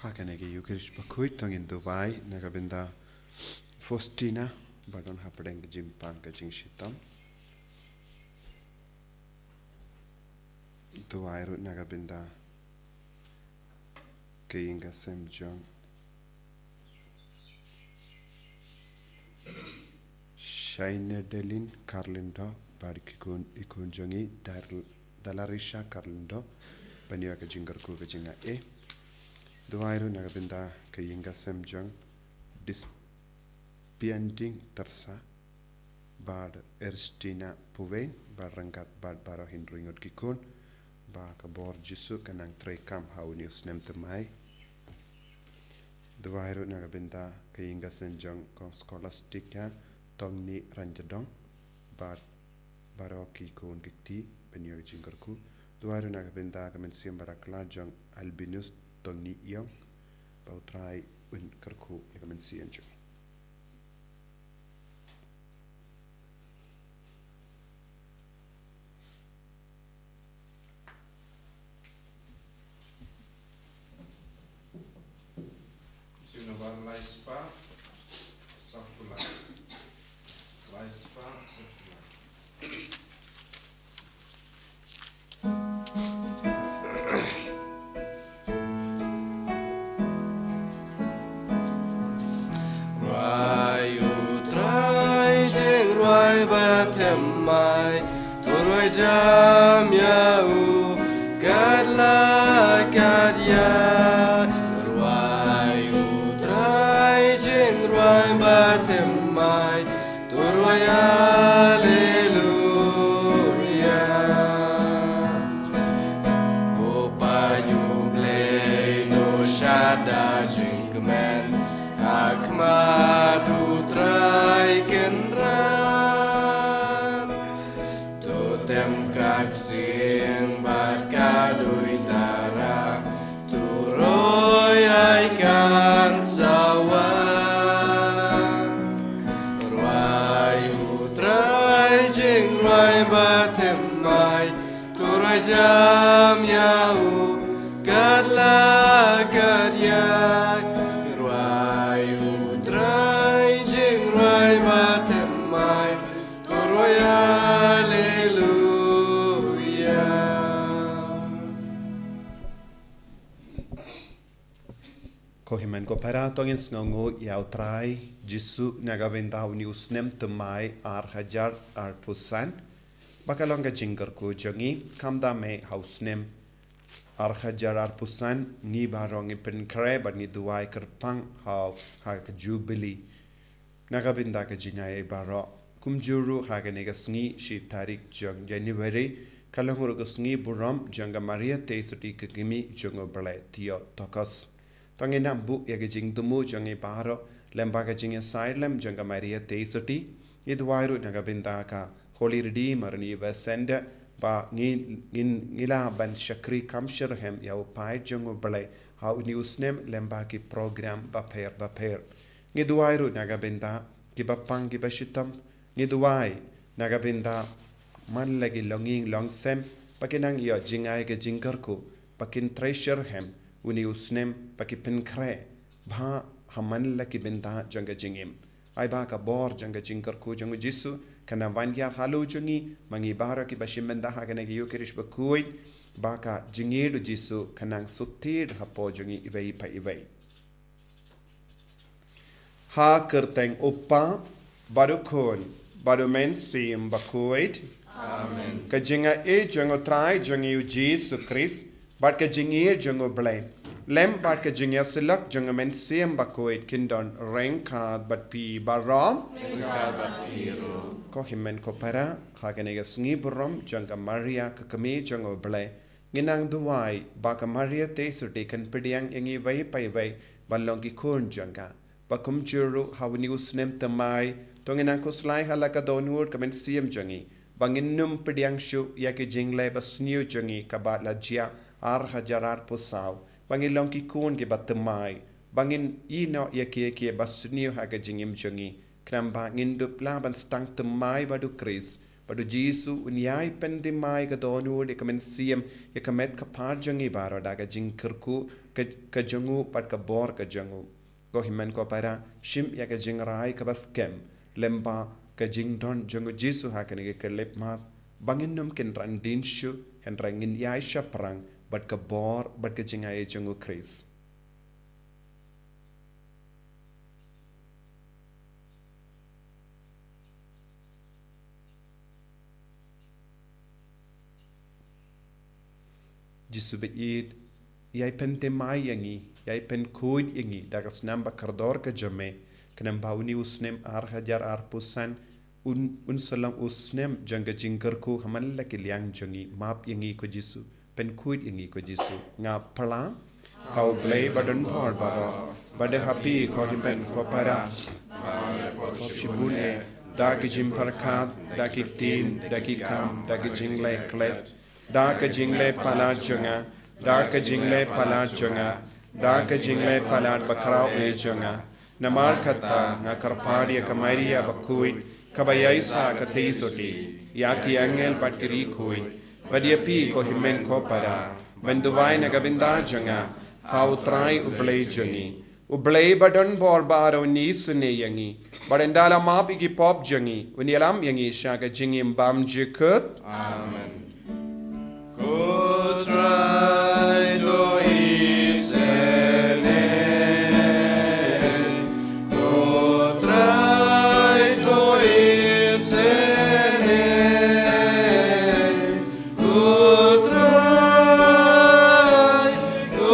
Hakanegi Yukirish Bakhuid tangin Dubai Nagabinda Faustina Badon Hapadeng Jim Panka Jing Shitam Dubai Rut Nagabinda Kayinga Sem Jong Shaina Delin Carlindo Barikun Ikunjongi Dalarisha Carlindo Banyaka Jingarku Jinga E Duairu Nagabinda Kayinga Semjong Dispiending Tarsa Bad Erstina Puvain Barangat Bad Baro Hindringot Kikun Baka Bor Jisu Kanang Trekam Haunius Nemtamai Duairu Nagabinda Kayinga Semjong Kong Scholastica Tongni Ranjadong Bad Baro Kikun Kikti Banyaka Jingarku Duairu Nagabinda Kamensiam Baraklajong Albinus Tongni Young, Bautrai, Win Kerku, Yagamansi and Joe. Sinovar Laispa, Sakula. Laispa, Sakula. Mai turoi jam yau kadla kadya ruai utrai jing ruai batem mai turoi aleluya opanyu play no shada jing men akma utrai kenra Kaksing bat kadui tara turoi aikan sawan ruai utrai jing ruai batem mai turoi jam yau kadla kadya ruai utrai jing ruai batem mai turoi Kohiman ko para tongin sngongo yautrai Jisu Nagabinda Unius Nem Temai Hajar Pusan Bakalonga Jingarku Jongi Kamda Me House Nem Hajar Pusan Ni Barong Pen Kare but ni Duai Kerpang How Hak Jubilee Nagabinda Kajinai Baro Kumjuru Haganega Sngi Shi Tarik Jong January Kalahuru Sngi Buram Jonga Maria Tesuti Kmie Jongo Bale Tio Tokos Tangina book Yagajing Dumu Jongi Baro, Lembagajing a Silem, Jonga Maria Tesoti, Idwairu Nagabindaka, Holy Redeemer, Niva Sender, Ba Nila Ban Shakri Kamshirhem, Yao Pai Jongo Bale, How News Name, Lembaki Program, Baper. Nidwairu Nagabinda, Gibapang Gibashitam, Nidwai, Nagabinda, Manlagi Longing Long Sem, Pakinang Yo Jingai Gajinkarku, Pakin Treasure Hem. Uni usnem paki penkre bha haman laki benta janga jingim ai ba ka bor janga jingkar ko janga jisu kana vangyar halu jungi mangi bara ki bashimenda ha kana gi yukirish Bakhuid ba ka jingedu jisu kanang sutir hapo jungi ivei pa ivei ha kerteng upa barukon barumen sim Bakhuid Amen. Ka jinga e jango trai jangi jisu Christ Bat ka jingir jango blame. Lem bat ka jingya silak jango men siem Bakhuid kindon rengkad bat pi baram. Rengkad bat piro. Ko himen ko para haganega sngi buram janga Maria ka Kmie jango blay. Nginang duwai baka Maria te surdikan pidiang ingi vai pai vai balongi kun janga. Bakum juru hawni usnem tamai tonginang ko slai halaka donur ka men siem jangi. Banginum pidiang shu yaki jingle bas new jangi kabat la jia Hajar Pusaw, Bangilong Kikun Gibatamai, Bangin Ino Yaki bas new Hagajing Imjungi, Kramba Nindup Laban Stank Tamai Badu Chris, Padu Jesu unyai pendimai kadonu de kamen siem ya kamet kapar jangi baro daga jingkerku ka jangu pat ka bor ka jangu. Go himen ko para shim ya ka jingrai ka baskem lempa ka jingdon jangu Jesu hakane ke lep mat bangin num ken ran dinshu hen rangin yai shaprang bat ka bor bat ka jingai jangu Chris. Jesu beid yai pen temai yangi yai pen koid yangi dagas namba kardor ka jame kenam bauni usnem ar hajar ar pusan un salang usnem janga jingkerku hamalla kilyang jangi map yangi ko Jesu pen koid yangi ko Jesu nga pala hau blay badan por baro bade happy ko himpen ko para shibune dagi jimparkat dagi tin dagi kam dagi jingle klet Daka jingle palat junga, daka jingle palat junga, daka jingle palat bakrau e junga. Namar kata nga karpadia kamaria Bakhuid, kabayaisa kateisoki, yaki angel patkiri kuid, vadiapi ko himen ko para, benduwai nagabinda junga, hau trai ublay jungi. Ublay badon bor baro ni sune yangi, badendala map igi pop jungi, unialam yangi shaga jingim bam jikut. Amen. Go try to isene. Go try to isene. Go try to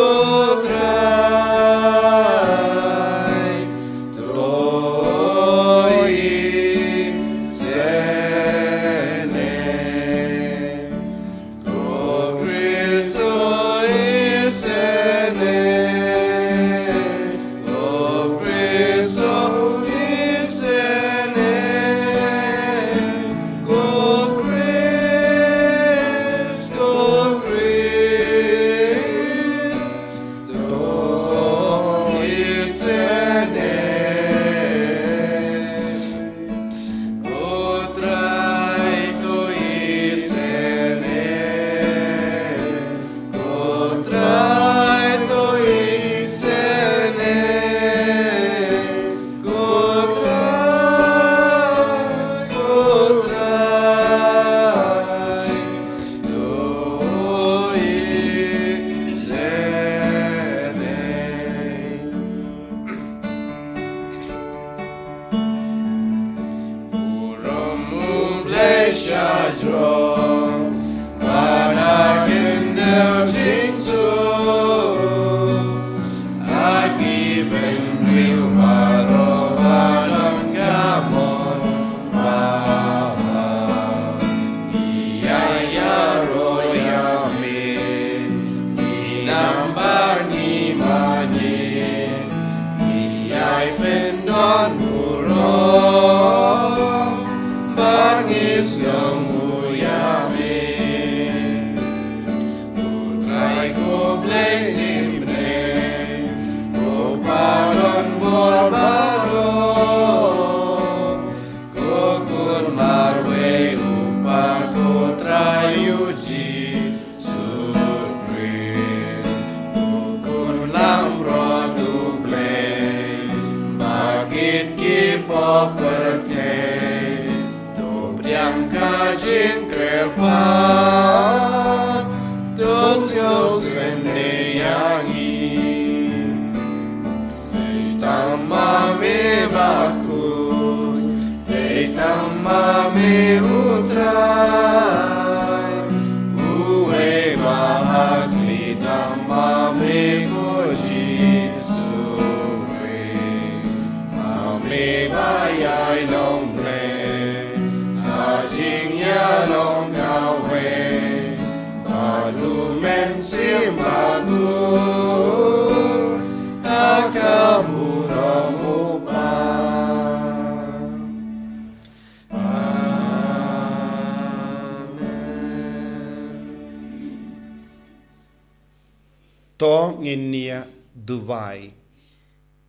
To nginia duwai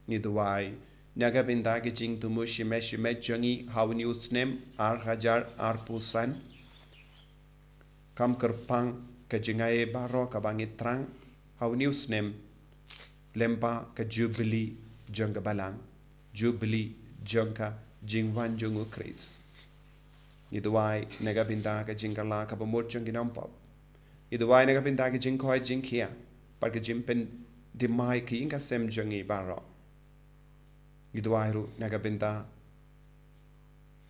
ni duwai naga benda ke jing tumu shime jangi hawni usnem ar hajar ar pusan kam kerpang ke jengai baro ka bangit trang hawni usnem lempa ke jubilee jangka balang jubilee jangka jingwan jungu kris itu wai naga benda ke jingkala ka pamur jangi nampap itu wai naga benda ke jingkoi jingkia par ke jimpen dimai ki inga sem jangi baro itu wai ru naga benda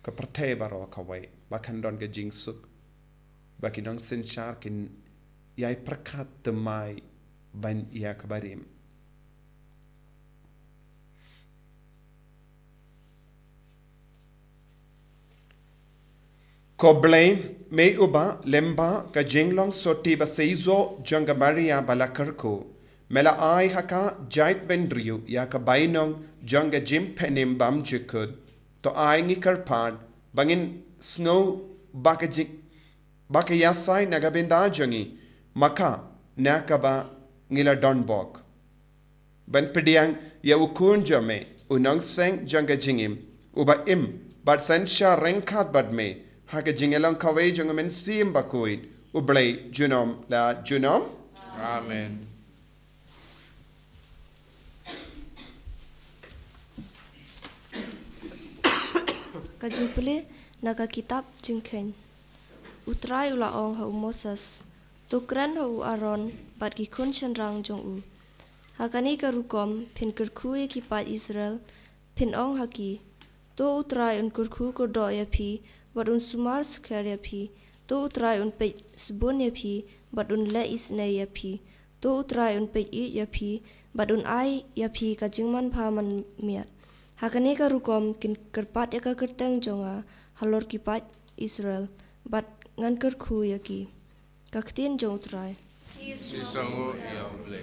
ke perthe baro kawai bakan don ke jingsuk baki dong senchar kin yai prakat demai ban ia kabarim Koble me uba lemba ka jinglong soti ba seizo janga maria balakarko mela ai haka jait bendriu ya ka bainong janga jim penim bam jikud to ai ngi karpan bangin snow baka yasai naga benda jangi maka nakaba ngila donbok ban pediang ya ukun jame unang seng janga jingim uba bat sensha rengkat bad me haka jingelang kawai jangamen sim Bakhuid ublay junom la junom Amen. Kajimpule naga kitab jingken utrai ula ong hau Moses tukran hau Aaron bat gikun chenrang jong u hakani karukom pin kerkui kipat Israel pin ong haki to utrai un kurku kurdo ya pi bat un sumar skar ya pi to utrai un pe sebun ya pi bat un le isne ya pi to utrai un pe I ya pi bat un ai ya pi kajingman paman miat hakani karukom kin kerpat ya ka kerteng jonga halor kipat Israel bat ngan kerku ya ki kaktin jong utrai Sisango Yable.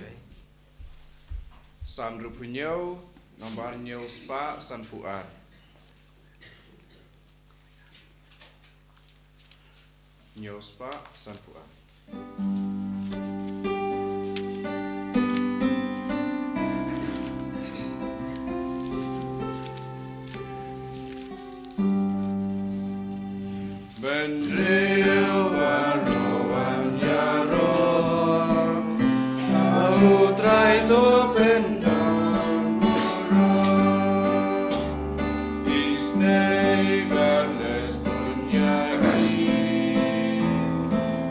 San Rupunyo, nomor nyo spa San Puat. Nyo spa San Puat. Benril barowan yaro Kau trai to pendang Isnei gales punyai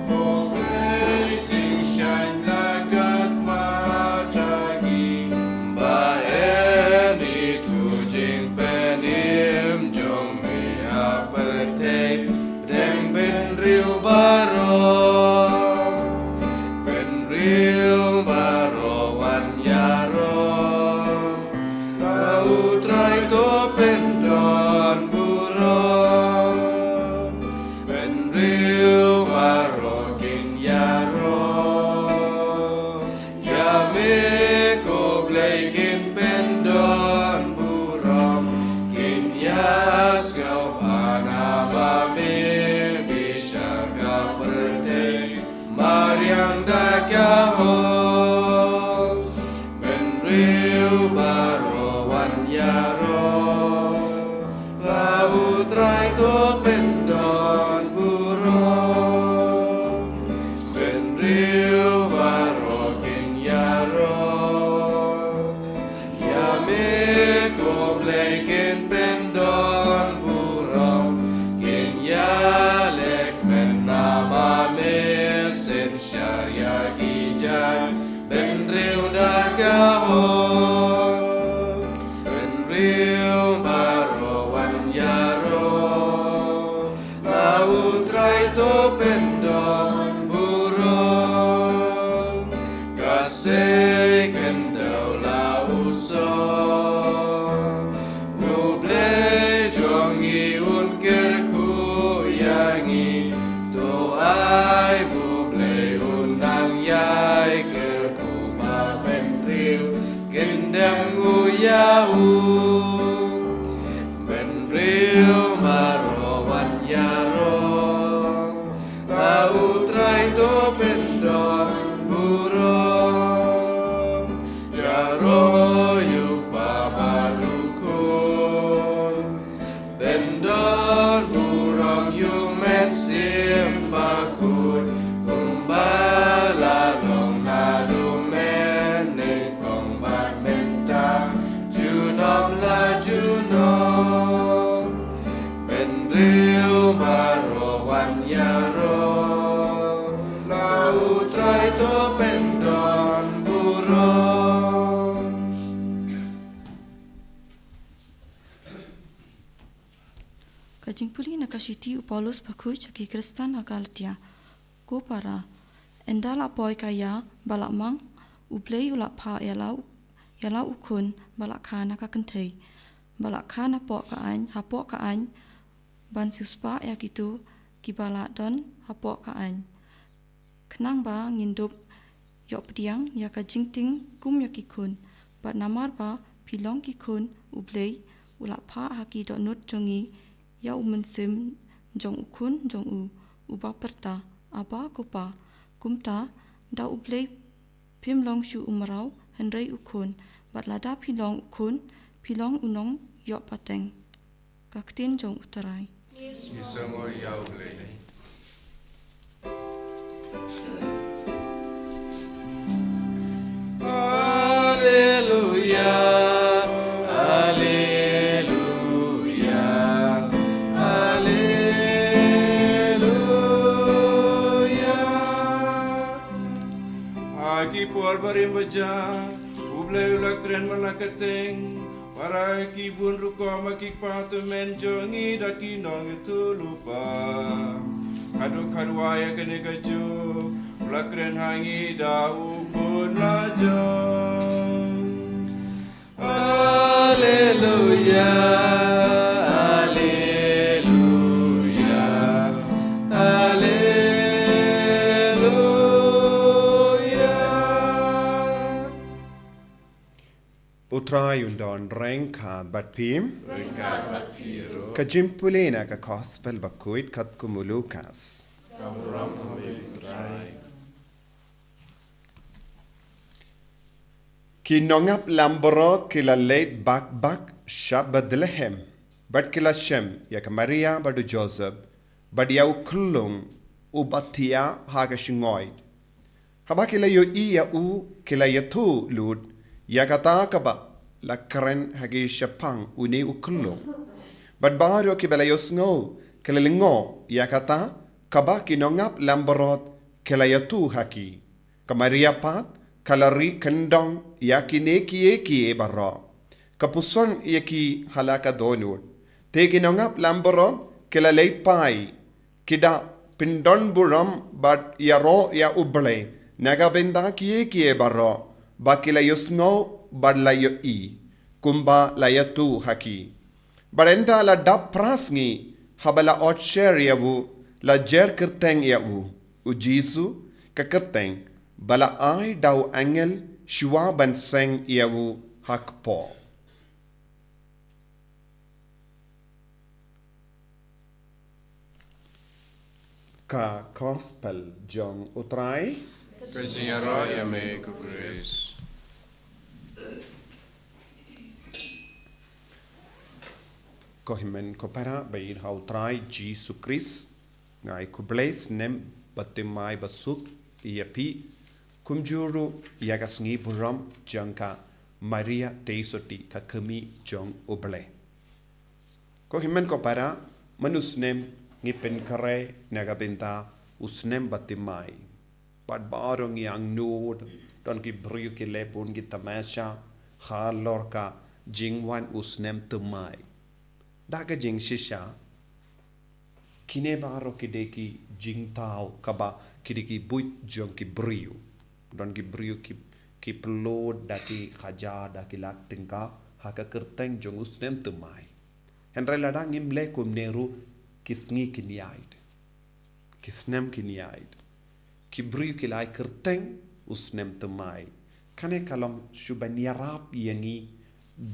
Operating shine lagat matagi Baen itu jing penim jong mea pertek Deng ben real baro wan yaro Kau try to pendon buro Ben real baro kin yaro Ya me ko kin pendon buro Kin yas kau panaba me Mariang dakaho Ben real baro wan yaro Lau trai to pendon buro Ben real baro kin yaro Ya me ko kin pendon buro Kin ya lek men nama me Syariah kijang Ben real dakaho Ben real baro wan yaro Lau trai to pendon buro Kasih kendau lau so Kuble jongi unkerku yangi To ai yai kerku ba benriu gendang uyau benriu marowan yaro lau trai to pendon buro kashiti Paulus Bakhuid jaki Kristen agalatia. Ko para endala poi kaya balak mang ublei ulak pa yalau ukun balak kana kakentei. Balak kana pok ka ain ban suspa ya gitu ki balak don hapok ka ain. Kenang ba ngindup yok pediang ya ka jingting kum ya kikun. Bat namar ba pilong kikun ublei ulak pa haki dok nut jongi ya umensim jong ukun jong uba perta aba kopa kumta da ublei pimlong shu umarau henrei ukun bat lada pilong ukun pilong unong yok pateng kaktin jong utarai. Isango yauble. Hallelujah, hallelujah, hallelujah. Aki puar barim baja, ublay ulakren malakateng. Para kibun ruko makikpatu menjongi daki nong itu lupa. Kadu aya kene kaju, ulakren hangi dau pun lajong. Hallelujah, hallelujah, hallelujah. Utrai undon rengkat bat pim. Ringkat bat piru, Kajimpulena ka gospel Bakhuid kat kumulukas. kamuram hamil utrai. Kinongap lamborot kila late bak shab Bethlehem. Bat kila Shem ya ka Maria badu Joseph. Bad ya ukulung ubatia haga shingoid. Haba kila yo iya kila yatu lud. Ya kata kaba la karen hagi shapang uni ukulung. Bad bario kibala yosngo kila lingo ya kata kaba kinongap lamborot kila yatu haki. Ka Maria pat kalari kendong yakine kie barra. Kapuson yaki halaka donur. Te kinongap lamborot kila leipai. Kida pindon buram bat yaro ya uble. Naga benda kie barra. Bakila yusno bad la yo i. Kumba la yatu haki. Barenta la dap prasngi habala otcher yawu la jer kerteng yawu. Ujisu ka kerteng bala ai dau angel shua ban seng yawu hakpo. Ka gospel jong utrai Kajingaro yame kukuris. Kohimen kopara bair hautrai Jesus Christ ngai kubles nem batimai basuk iapi kumjuru yagasngi buram jangka Maria teisoti ka Kmie jong uble. Kohimen kopara manusnem ngipen kare nagabenta usnem batimai pad barong yang nud don ki briu ki lepun ki tamasha halor ka jingwan usnem tumai daga jing shisha kine baro ki deki jing tau kaba ki buit jong ki briu don ki briu ki pelod daki khaja daki lak tingka haka kerteng jong usnem tumai henre ladang imle kum neru kisngi kiniaid kisnem kiniaid kibriu kilai kerteng usnem temai kane kalom shuban yarap yangi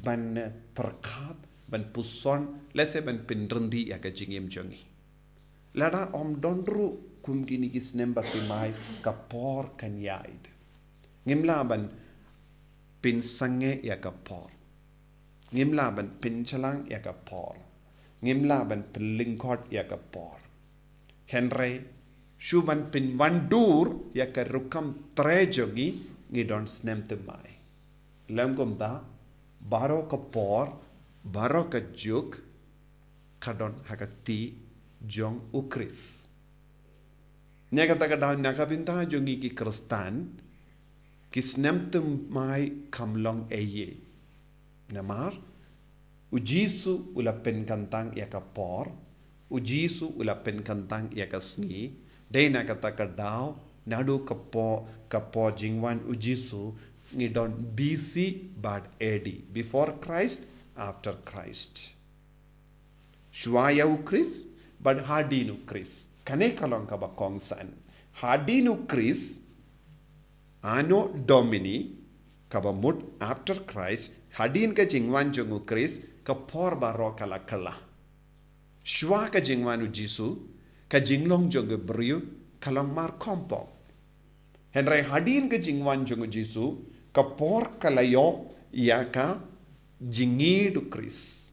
ban perkat ban puson lese ban pinrendi ya ka jingim jongi lada om dondru kum kini kisnem batimai kapor kanyaid ngimla ban pin sange ya kapor ngimla ban pin chalang ya kapor ngimla ban pelingkot ya kapor henry Shuban pin wandur ya ka rukam trejogi ngidon snem temai. Lam gomda baro ka por baro ka juk kadon hakati jong ukris. Nya kata kada nakabinta jongi ki kristan ki snem temai kamlong eye. Namar ujisu ula pen kantang ya ka por ujisu ula pen kantang ya kasngi de na kata kadau nadu kapo jingwan ujisu ngidon BC but AD, before Christ, after Christ. Shwaya Chris but Hadinu Chris. Kane kalong ka ba kong san. Hadinu Chris ano Domini kaba mut after Christ. Hadin ka jingwan jungu Chris ka por baro kala kala. Shwa ka jingwan ujisu ka jinglong jungu briu kalong mar kompong. Henry hadin ka jingwan jungu jisu ka por kalayo ya ka jingidu Chris.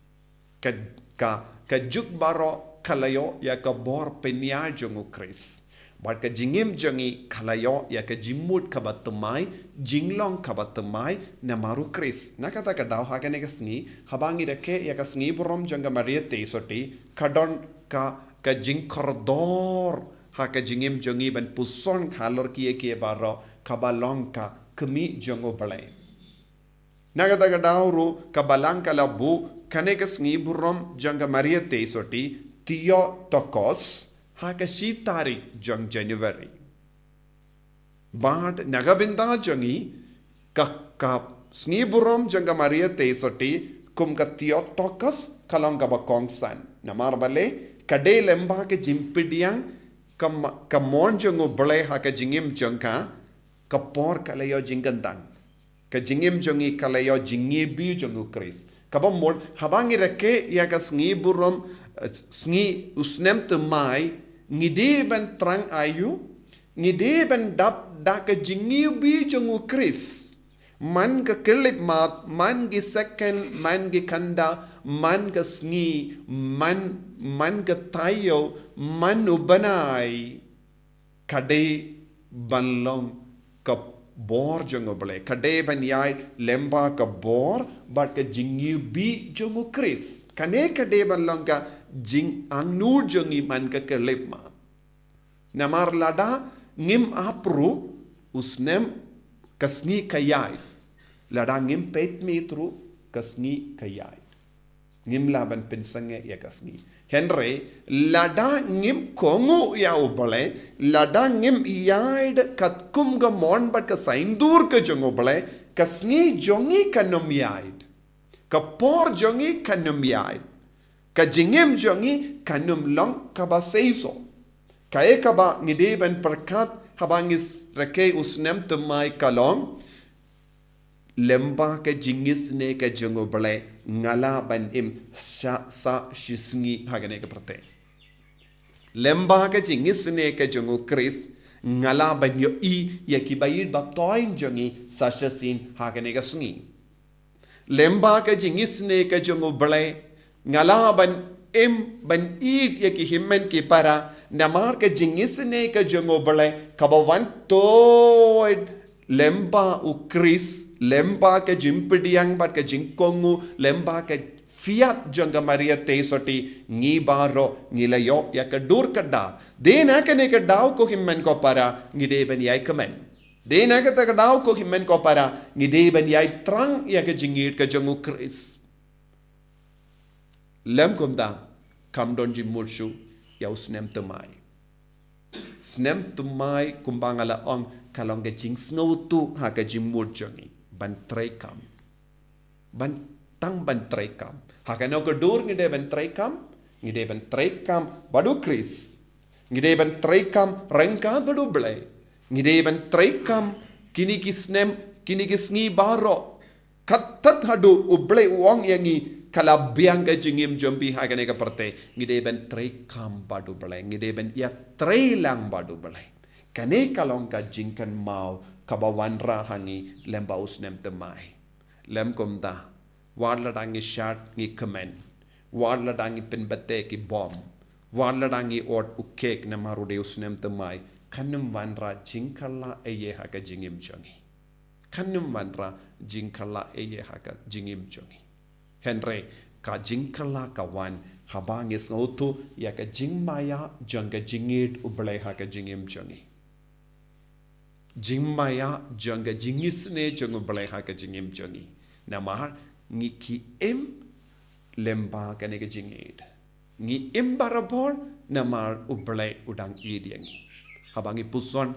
Ka juk baro kalayo ya ka bor penya jungu Chris. But ka jingim jungi kalayo ya ka jimut ka batumai, jinglong ka batumai na maru Chris. Nakata ka daw hakane ka sngi, habangi reke ya ka sngi burom janga Maria teisoti, kadon ka jing koridor haka jingim jungi ban puson halor kie baro kabalong ka Kmie jongo balay. Nakata ka daw ru kabalang kalabu kane ka sngi burom janga Maria teisoti, Theotokos, haka si tarik jang January. But nagabinda jangi ka sngi burom janga Maria teisoti kum ka Theotokos kalong ka bakong san. Namar bale kade lemba ke jimpidiang ka mon jango balay haka jingim jangka ka por kalayo jingandang. Ka jingim jangi kalayo jingi bi jango Chris. Kabam mon habangi reke ya ka sngi burom sngi usnem temai ngide ban trang ayu ngide ban dap da ka jingi bi jango Chris. Man ka kelip mat man gi second man gi kanda man ka sngi man ka tayo man ubanai kade banlong ka bor jongo bale kade ban yai lemba ka bor but ka jingi bi jongo Chris kane kade ban long ka jing angnur jongi man ka kelip ma namar lada ngim apru usnem kasni kayai lada ngim pet metru kasni kayai ngim laban pensange ya kasni Henry lada ngim kongu ya ubale lada ngim yaid kat kum ga mon but ka saindur ka jongo bale kasni jongi kanum yaid ka por jongi kanum yaid ka jingim jongi kanum long ka ba seiso ka e ka ba ngide ben perkat habangis reke usnem temai kalom lemba ka jingis ne ka jongo bale ngala ban im sa shisngi hagane ka prate lemba ka jingis ne ka jongo Chris ngala ban yo I ya ki bayid ba toin jongi sa shasin hagane ka sngi lemba ka jingis ne ka jongo bale ngala ban im ban I ya ki himmen ki para namar ka jingis ne ka jongo bale kabawan toid lemba u Chris lemba ke jimpidiang bat ke jingkongu lemba ke fiat janga Maria teisoti ngi baro ngilayo ya ke dur kada dena ke ne ke daw ko himmen ko para ngi deben yai kemen dena ke ta daw ko himmen ko para ngi deben yai trang ya ke jingit ke jangu Chris lem kumda kam don jimulshu ya usnem temai kumbangala ong kalong ke jing snautu ha ke jimul jangi ban trekam hakano ko dur ngide ban trekam badu Chris ngide ban trekam rengka badu ble ngide ban trekam kini kisngi baro katat hadu uble uang yangi kala biang ka jingim jombi hagane ka parte ngide ban trekam badu ble ngide ban ya trelang badu ble kane kalong ka jingkan mau kabawan rahangi lemba usnem temai lem komda wadla dangi shat ngi kemen wadla dangi penbate ki bom wadla dangi ot ukek na marude usnem temai kanum wanra jingkala eye haka jingim jongi kanum wanra jingkala eye haka jingim jongi henry ka jingkala kawan habangis ngotu ya ka jingmaya janga jingit ublai haka jingim jongi jingmaya janga jingisne jongo balai haka jingim jongi namar ngiki em lemba kane ke jingid ngi imbarabor namar ublay udang idiang habangi puson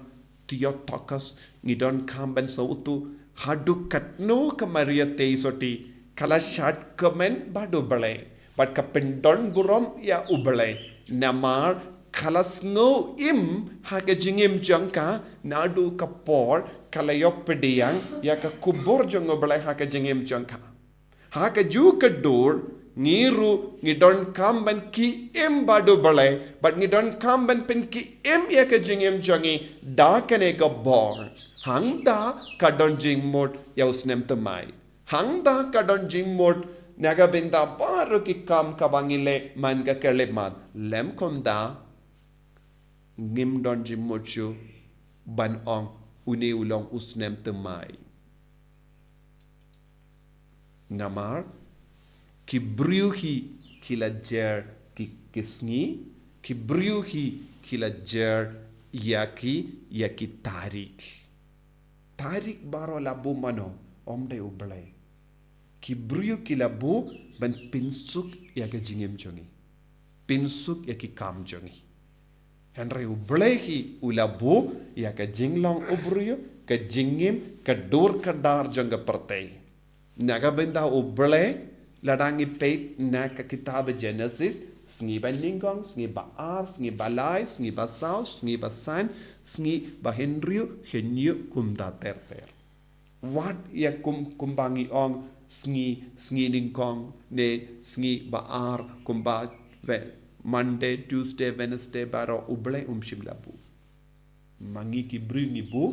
Theotokos ngidon kamben sautu hadukat no kamaria teisoti kala shat kamen badu balay but kapendon burom ya ubalay namar kalas ngo im haga jingim jangka nadu kapor kala yopediang ya ka kubur jongo balay haga jingim jangka haga ju kadur ngiru ngidon kamben ki im badu balay but ngidon kamben pen ki im ya ka jingim jangi da kane ka bor hangda kadon jing mod ya usnem tamai hangda kadon jing mod naga binda baru ki kam kabangile man ka keleman lem komda ngim don jing mod chu ban ong uni ulong usnem tamai namar ki briuhi kila jer ki kisngi ki briuhi kila jer yaki tarik baro labu mano omde ublay ki briu kila bu ban pinsuk yaka jingim jongi pinsuk yaki kam jongi henry ublay hi ulabu yaka jinglong ubriu ka jingim ka dur ka dar jonga pertay naga benda ublay ladangi peit na ka kitab Genesis sngi ba ningong sngi ba ar sngi ba lai sngi ba sau sngi ba san sngi ba henryu henyu kumda ter what ya kumbangi ong sngi ningong ne sngi ba ar kumba Monday Tuesday Wednesday baro uble shimlabu mangi ki bringi bu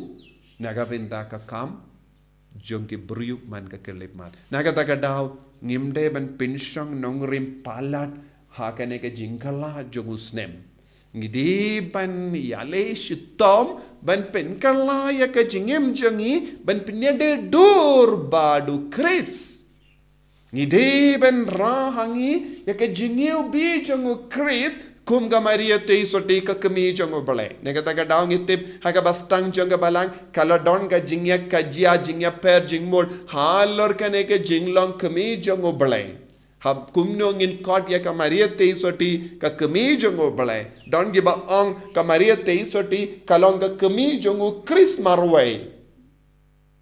naga benda ka kam jong ki briu man ka kelip man naga taga daw ngimde ban pinsyong nongrim palat hakane ka jingkala jong usnem ngidi ban yale shitom ban penkala ya ka jingim jongi ban pinyade dur badu Chris ngidi ban rahangi ya ka jingiu bi jongu Chris kum ga Maria te soti ka Kmie jongo balay nega taga daw ngitip haga bastang jonga balang kala don ga jingya ka jia jingya per jingmol halor kane ke jinglong Kmie jongo balay hab kumno ngin kot ya ka Maria te soti ka Kmie jongo balay don giba ong ka Maria te soti kalong ka Kmie jongo Chris marway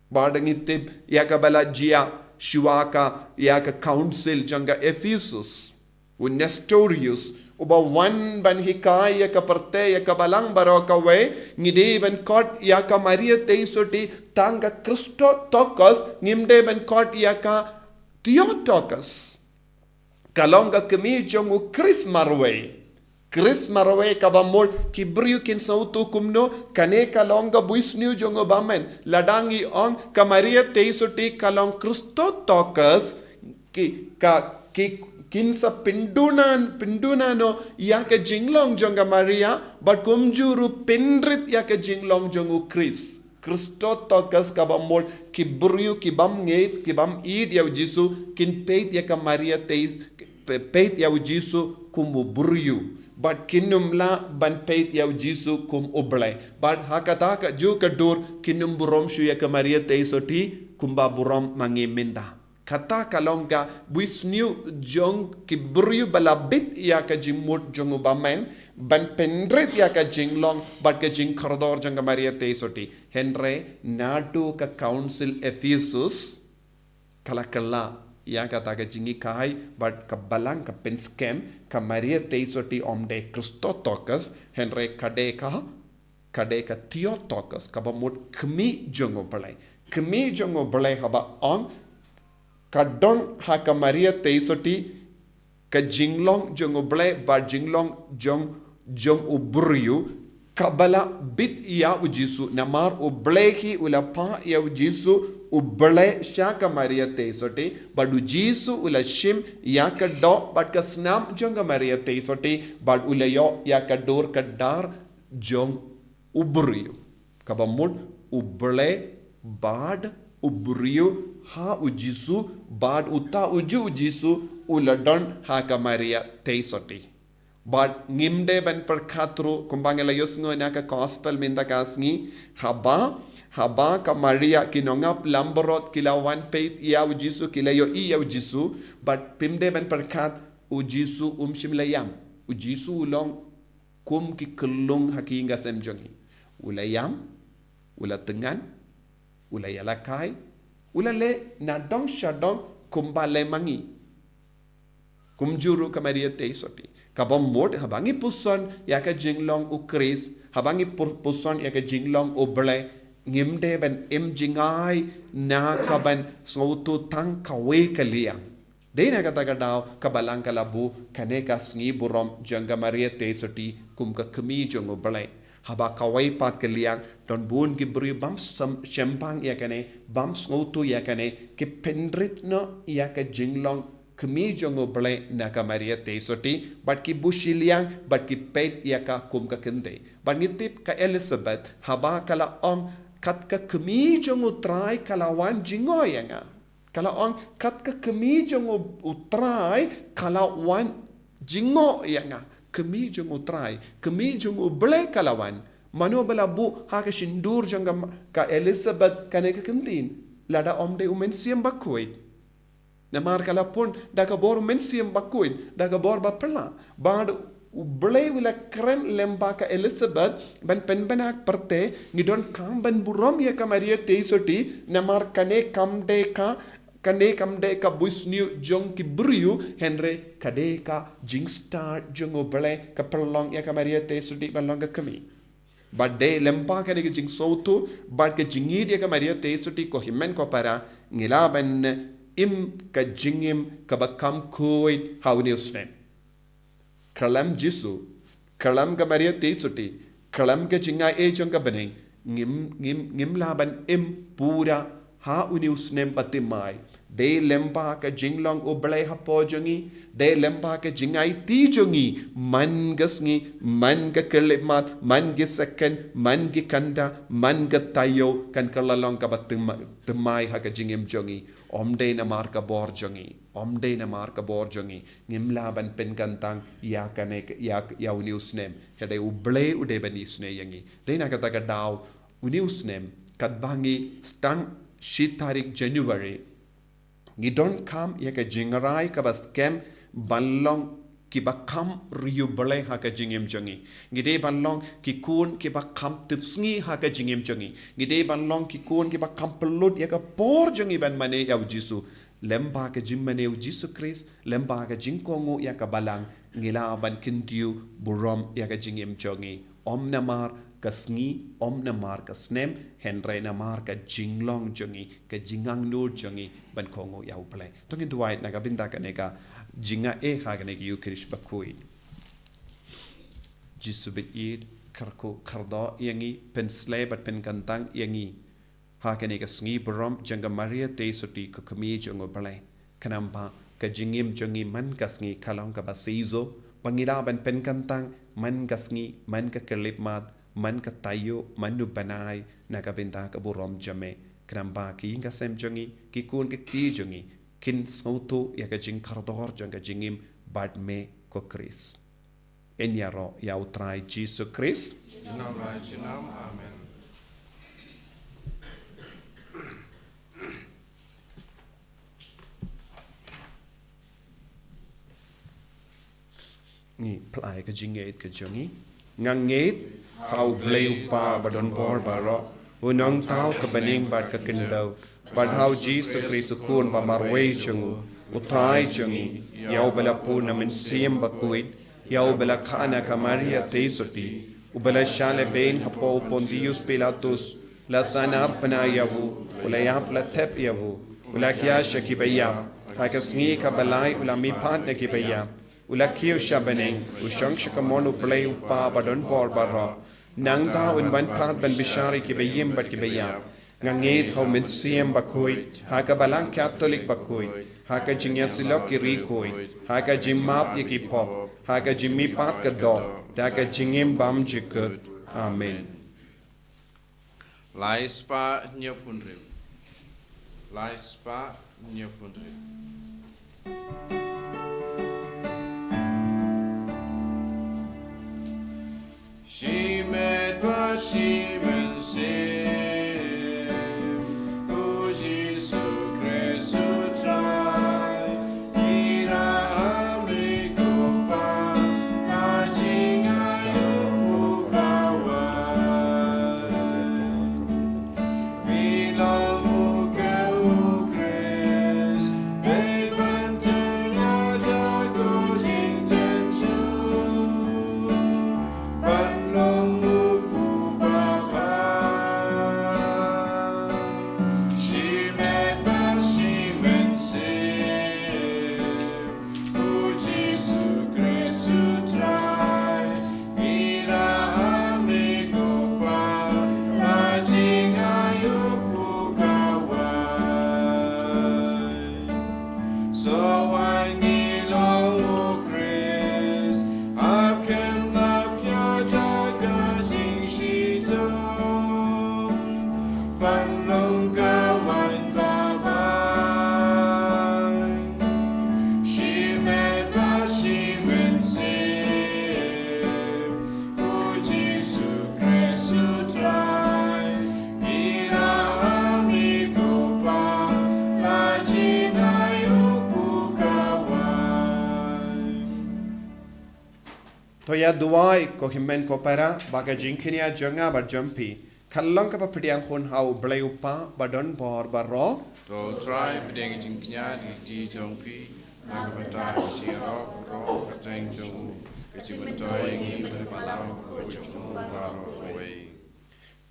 badang ngitip ya ka bala jia shuaka ya ka council jonga Ephesus u Nestorius uba wan ban hikaya ka parte ya ka balang baro ka we ngide ban kot ya ka Maria te soti tanga Christo tokas ngimde ban kot ya ka Theotokos kalonga Kmie jongu Chris marwe ka bamol kibriu kin sautu kumno kane kalonga buisniu jongu bamen ladangi ong ka Maria te soti kalong Christo tokas ki kinsa pindunano yaka jinglong jonga Maria but kumjuru pindrit yaka jinglong jongu Christo tokas kabamol kibriu kibam ngeit kibam id yaw jisu kin peit yaka Maria teis peit yaw jisu kumu briu but kinum la ban peit yaw jisu kum oblay but hakata ka ju kadur kinum burom shu yaka Maria teisoti kumba burom mangiminda kata kalongka buisniu jong kibriu balabit ya ka jimut jong ubamen ban pendret ya ka jinglong bat ka jing kordor jong Maria teisoti henre nadu ka council Ephesus kala ya kata ka jingi kai bat ka balang ka penskem ka Maria teisoti omde Christotokas henre kade ka Theotokos ka bamut Kmie jong balai haba on kadon haka Maria teisoti ka jinglong jong oblay ba jinglong jong ubriu kabala bit ya ujisu namar ublehi ulapa ya ujisu ublay shaka Maria teisoti badu jisu ula shim ya ka do bad ka snam jong Maria teisoti bad ulayo ya ka dor ka dar jong ubriu kabamud ublay bad ubriu ha ujisu bad uta ujisu uladon ha ka Maria teisoti bad ngimde ban perkatru kumbangela yosngo na ka gospel minda kasngi haba ka Maria kinongap lamborot kilawan peit ya ujisu kilayo i ya ujisu bad pimde ban perkat u Jisu shimlayam u Jisu long kum ki kelung haki nga sem jongi ulayam ula tengan ula yalakai ula le na dong shadong kumbale mangi kumjuru kamaria te soti kabom mod habangi puson yaka jinglong u Chris habangi puson yaka jinglong u ble ngimde ban jingai na kaban sautu tang kawe kaliang Dena kata daw kabalang kalabu kaneka sngi burom janga maria te soti kum ka Kmie jong u ble haba kawai pat kaliang don bun ki bri bam shempang yakane bam sautu yakane ki pendrit no yaka jinglong Kmie jong u ble na ka maria te soti but ki bushiliang but ki pet yaka kum ka kende but ngitip ka Elizabeth haba kala ong kat ka Kmie jong u try kalawan jingoyanga kala ong kat ka Kmie jong u try kalawan jingo yanga Kmie jong u try Kmie jong u ble kalawan mano bala bu ha ka shindur jong ka Elizabeth kane ka kentin lada omde umen siam Bakhuid na mar kala pun daga bor men siam Bakhuid daga bor ba pela bad ble wila kren lemba ka Elizabeth ban penbenak perte ni don kam ban burom ya ka Maria te soti na mar kane kamde ka busniu jong ki briu Henry kade ka jingstar jong ble ka perlong ya ka Maria te soti balong ka Kmie but de lempa ka de jing sotu but ka jingid ya ka Maria te soti ko himen ko para ngila ban im ka jingim ka bakam koi hauniusne kalam Jisu kalam ka Maria te soti kalam ka jinga e jong ka baneng ngim laban im pura ha uniusnem patimai de lempa ka jinglong u ble hapo jongi de lempa ka jingai ti jongi man gasngi man ka kelimat man gi second man gi kanda man ga tayo kan kalalong ka batimai ha ka jingim jongi omde na marka bor jongi ngimla ban pen kantang ya kane ya uniusnem hede u ble u de banisne yangi de na kata ka daw uniusnem kadbangi stang shitarik January Ni don't come yaka jingarai ka bas kem balong ki bakam riu bale ha ka jingem jongi ngide balong ki kun ki bakam tipsngi ha ka jingem jongi ngide balong ki kun ki bakam pelut yaka por jongi ban mane ya Jisu lemba ka jimmane Jisu Christ lemba ka jingkongo yaka balang ngila ban kintiu burom yaka jingem jongi omnamar kasngi omna mar kasnem henre na mar ka jinglong jongi ka jingang nur jongi ban kongo yau ple tongin duai na ka binda ka neka jinga e ha ka neka Eucharist Bakhuid Jisu bit karko kardo yangi pen slay bat pen kantang yangi ha ka neka sngi brom janga Maria te soti ka Kmie jongo ple kanamba ka jingim jongi man kasngi kalong ka basizo pangila ban pen kantang man kasngi man ka kelipmat man ka tayo manu banai na ka benta ka burom jame kramba ki inga sem jongi ki kun ke ti jongi kin sauto ya ka jing kardor jonga jingim bad me ko Chris enyaro ya utrai Jesus Chris Jinam amen ni plai ka jinget ka jongi nganget how bleu pa badon bor baro unong tau ka baning bad ka kindau bad how Jesus Christ kun ba marwe chungu utrai chungi yau bala pu na min sim Bakhuid yau bala khana ka Maria te soti ubala shale ben hapo Pontius Pilatus la sanar pana yavu ula yap la tep yavu ula kya shaki bayya ha ka sngi ka balai ula mi pat na ki bayya ula kiyo shabaneng ushang shakamon uplay upa badon bor barra nang ta un ban pat ban bishari ki bayim bat ki bayam ngangit how min siem Bakhuid ha ka Balang Catholic Bakhuid ha ka jingya silok ki rikoid ha ka jimmap ki pop ha ka jimmi pat ka do da ka jingim bam jikut amen Lai spa nyapunrim Shimed Bashimen Sim Ujisu Kresu Trai Ira Ame Toya duai ko himen ko para baga jingkinia jonga bar jumpi. Kalong ka papidiang hun hau blay upa badon bor baro. To try bedeng jingknya di jongpi. Naga bentar si ro kateng jongu. Kecil bentar ingin berpalang ko jongu baro away.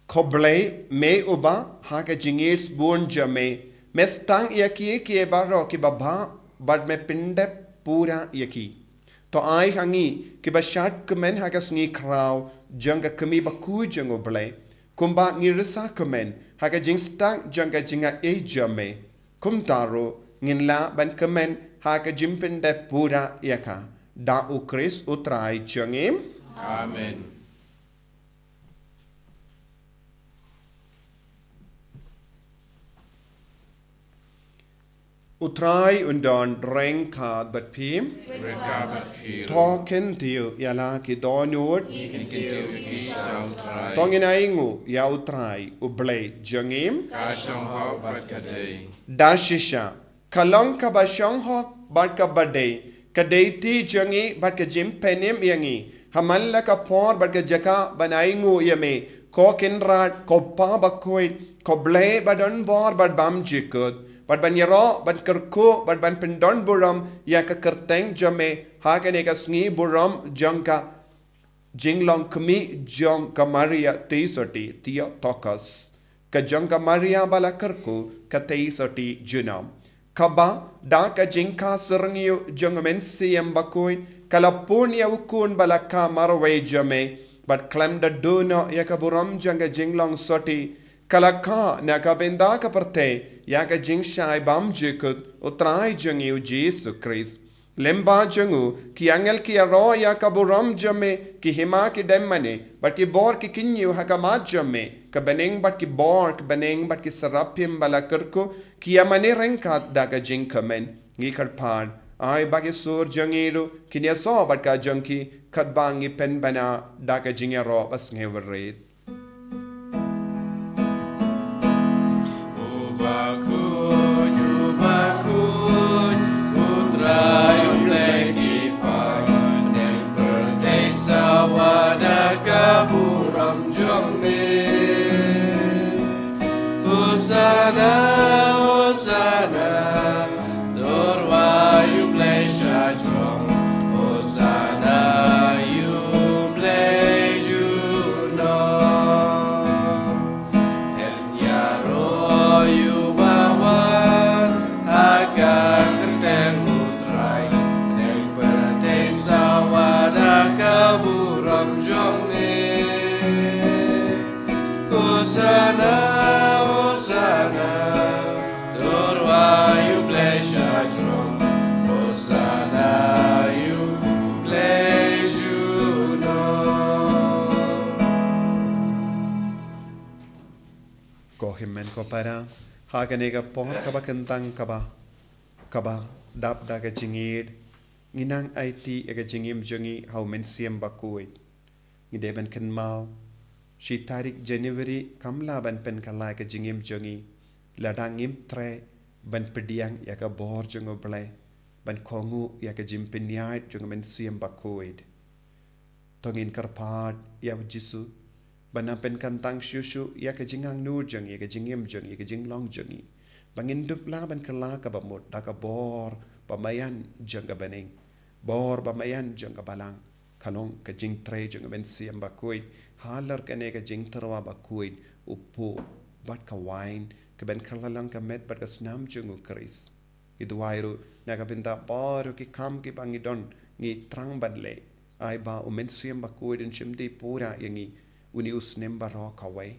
Ko blay me uba haga jingis buon jame. Mestang yaki ki baro ki baba bad me pindep pura yaki. To ai hangi ki ba shat kemen haga sngi krau janga kami Bakhuid jango blay. Kumba ngirisa kemen haga jing stang janga jinga e jame. Kum taro nginla ban kemen haga jimpinde pura yaka. Da u Chris utrai jangim. Amen. Utrai undon dreng kad bat pim. Mereka berkira. Token tiu yala ki donut. Ikintiu kisah try. Tongin aingu ya utrai ublay jangim. Kasong hau bat kadei. Dashisha kalong ka ba shong hok bat ka badai kadai ti jangi bat ka jim penim yangi hamalla ka por bat ka jaka banaingu yame ko kinrat ko pa Bakhuid ko blay badon bor bat bam jikut bat ban yaro bat kerku bat ban pendon buram ya ka kerteng jame ha ka ne ka sngi buram jangka jinglong Kmie jong ka Maria tisoti tio tokas ka jangka Maria bala kerku ka tisoti junam kaba da ka jingka serngio jongmen siem Bakhuid kala punya ukun bala ka marwe jame but klem da dono ya ka buram janga jinglong soti kala ka na ka benda ka perte ya ka jingshai bam jikut utrai jangiu Jesus Christ lemba jangu ki angel ki aro ya ka buram jame ki hima ki demmane but ki bor ki kinyu ha ka ma jame ka beneng but ki bor ki beneng but ki sarapim bala kerku ki amane rengkat da ka jing kamen ngi karpan ai bagi sur jangiru ki ne so but ka jangki kat bangi pen bana da ka jingero bas ngewerit Bakhuid, Bakhuid, utrai ublay kipai, neng bertei sawada kaburam jongme. Hosana, Hosana, dorwa ublay shajong. Hosana, ublay juno. En yaro yubawan agak kerteng utrai neng bertei sawada kaburam jongne. Hosana, Hosana, dorwa yublay shajong. Hosana, yublay juno. ko himen ko para ha ka ne ka por ka ba kentang ka ba dap da ka jingid nginang IT e ka jingim jangi how men siem Bakhuid ngi deben ken mau shi tarik January kamla ban pen kala ka jingim jangi ladangim tre ban pediang ya ka bor jango blay ban kongu ya ka jimpin yait jango men siem Bakhuid tongin karpat ya jisu banapen kantang syushu ya ke jingang nur jang ya ke jingim jang ya ke jinglong jangi bangin dup la ban kala ka bamut da ka bor pamayan jang ka baning bor pamayan jang ka balang kalong ka jing tre jang ben siem Bakhuid halar ka ne ka jing terwa Bakhuid upu bat ka wine ka ben kalalang ka met bat ka snam jungu Chris idwairu na ka binta bor ki kam ki bangidon ngi trang ban le ai ba umen siem Bakhuid in chimdi pura yangi uni usnem baro kawai